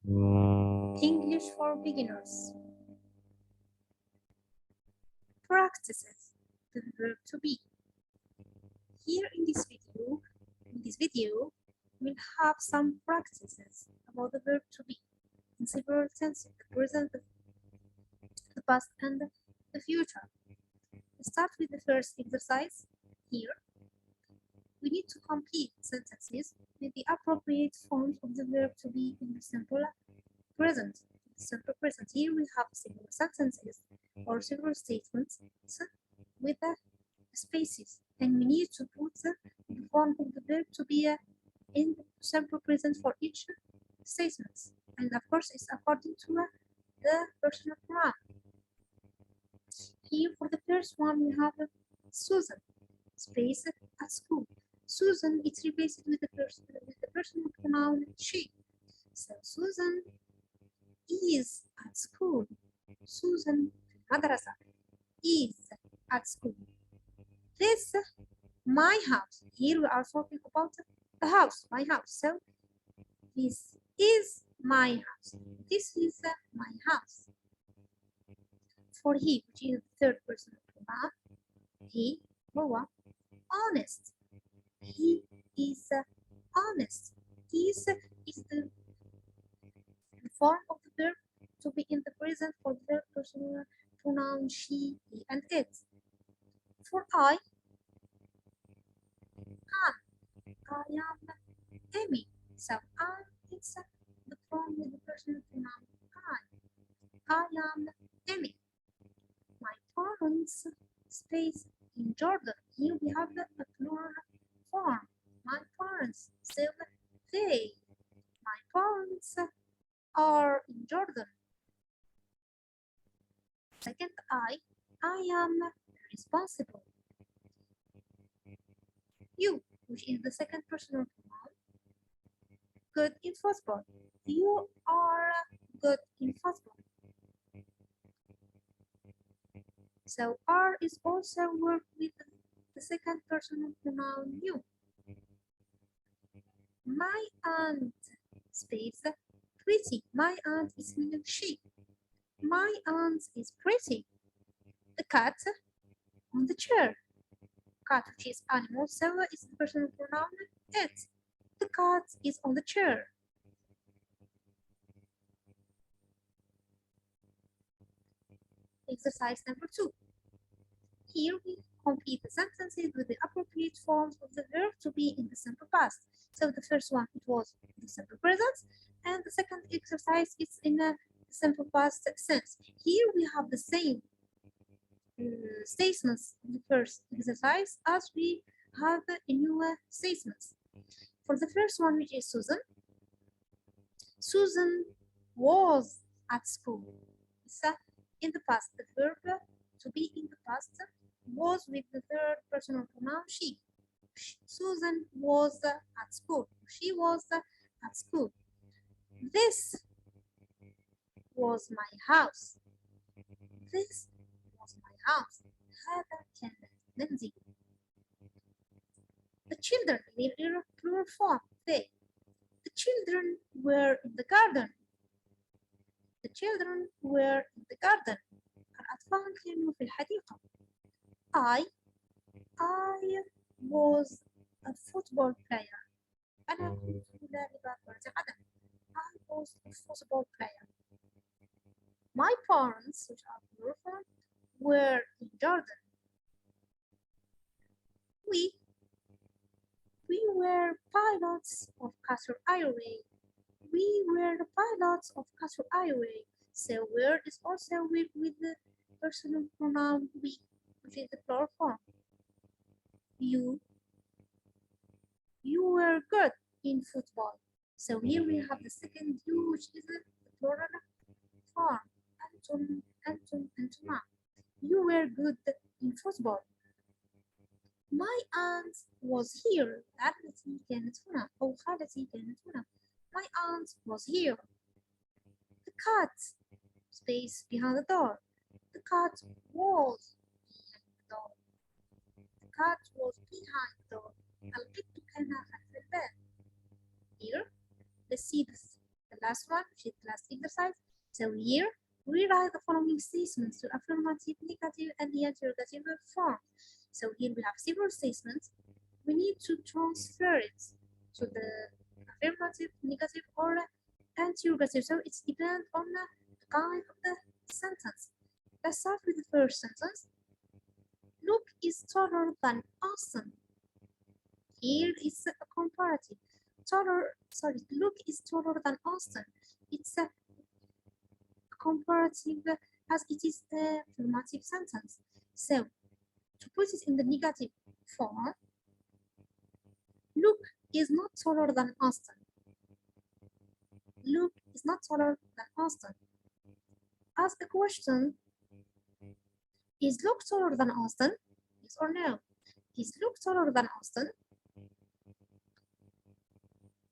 English for beginners. Practices the verb to be. Here in this video, we'll have some practices about the verb to be in several tenses: the present, the past, and the future. Let's start with the first exercise. Here, we need to complete sentences with the appropriate forms of the verb to be in the simple present. Simple present. Here we have several sentences or several statements with the spaces, and we need to put the form of the verb to be in simple present for each statement. And of course, it's according to the personal pronoun. Here for the first one, we have Susan, space at school. Susan is replaced with the personal pronoun she. So Susan is at school. Susan madrasa is at school. This my house. Here we are talking about the house, my house. So this is my house. This is my house. For he, which is the third person pronoun, he, هو honest. He is honest. This is the form of the verb to be in the present for the third person pronoun she, he, and it. For I am Amy. So I is the form with the personal pronoun I. I am Amy. My parents space in Jordan. Here we have the plural form. My parents. So they. My parents are in Jordan. Second I am responsible. You, which is the second personal pronoun, good in football. You are good in football. So are is also worked with the second personal pronoun you. My aunt space pretty. My aunt is meaning she. My aunt is pretty. The cat on the chair. Cat, which is animal, so is the personal pronoun it. The cat is on the chair. Exercise number 2. Here we complete the sentences with the appropriate forms of the verb to be in the simple past. So the first one, it was the simple present, and the second exercise is in a simple past sense. Here we have the same statements in the first exercise as we have in new statements. For the first one, which is Susan, Susan was at school. So in the past, the verb to be in the past was with the third personal pronoun she. Susan was at school. She was at school. This was my house. This was my house. هذا كان منزلي. The children in plural form. They. The children were in the garden. The children were in the garden. الأطفال كانوا في الحديقة. I was a football player. أنا كنت لاعبة كرة قدم. I was a football player. My parents, which are plural form, were in Jordan. We were pilots of Qatar Airways. We were the pilots of Qatar Airways. So were is also with the personal pronoun we, which is the plural form. You were good in football. So here we have the second you, which is the plural form. Antum, antuma. You were good in football. My aunt was here. عمتي كانت هنا أو خالتي كانت هنا. My aunt was here. The cat space behind the door. The cat was behind the door. The cat was behind the door. القط كان خلف الباب. Here, let's see the last one, which is last exercise. So here we write the following statements to affirmative, negative, and the interrogative form. So here we have several statements. We need to transfer it to the affirmative, negative, or interrogative. So it depends on the kind of the sentence. Let's start with the first sentence. Luke is taller than Austin. Here is a comparative. Luke is taller than Austin. It's a comparative as it is the affirmative sentence. So to put it in the negative form, Luke is not taller than Austin. Luke is not taller than Austin. Ask a question. Is Luke taller than Austin? Yes or no? Is Luke taller than Austin?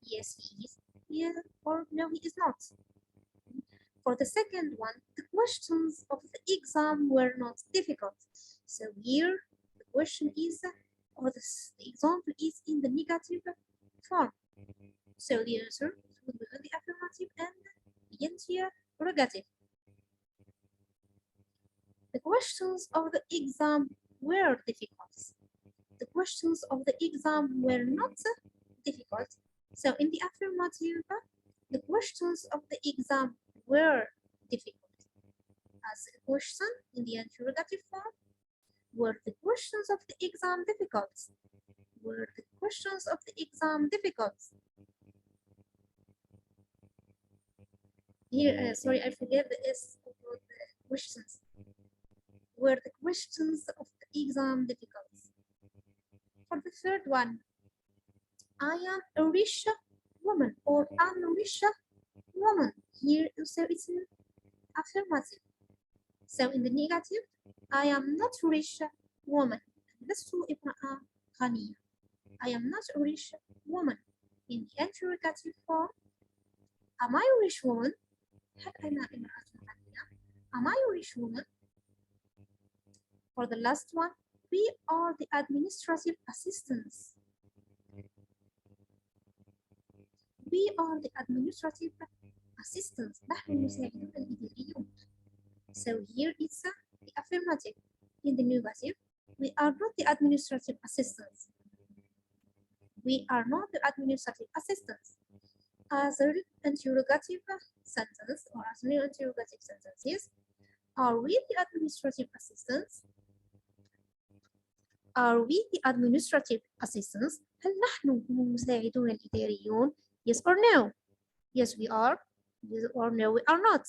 Yes, he is. Yeah, or no, he is not. For the second one, the questions of the exam were not difficult. So here, the question is, or the example is in the negative form. So the answer would be the affirmative and the interrogative. The questions of the exam were difficult. The questions of the exam were not difficult. So in the affirmative, the questions of the exam were difficult. As a question in the interrogative form, were the questions of the exam difficult? Were the questions of the exam difficult? Here, sorry, I forget the S of the questions. Were the questions of the exam difficult? For the third one, I am a rich woman, or I'm a rich woman. Here, so it's an affirmative. So in the negative, I am not a rich woman. لست امرأة غنية. I am not a rich woman. In the interrogative form, am I a rich woman? هل أنا امرأة غنية? Am I a rich woman? For the last one, we are the administrative assistants. We are the administrative assistants. نحن المساعدون الإداريون. So here it's the affirmative. In the negative, we are not the administrative assistants. We are not the administrative assistants. As an interrogative sentence, or as an interrogative sentence is, are we the administrative assistants? Are we the administrative assistants? هل نحن المساعدون الإداريون? Yes or no? Yes, we are. Yes or no, we are not.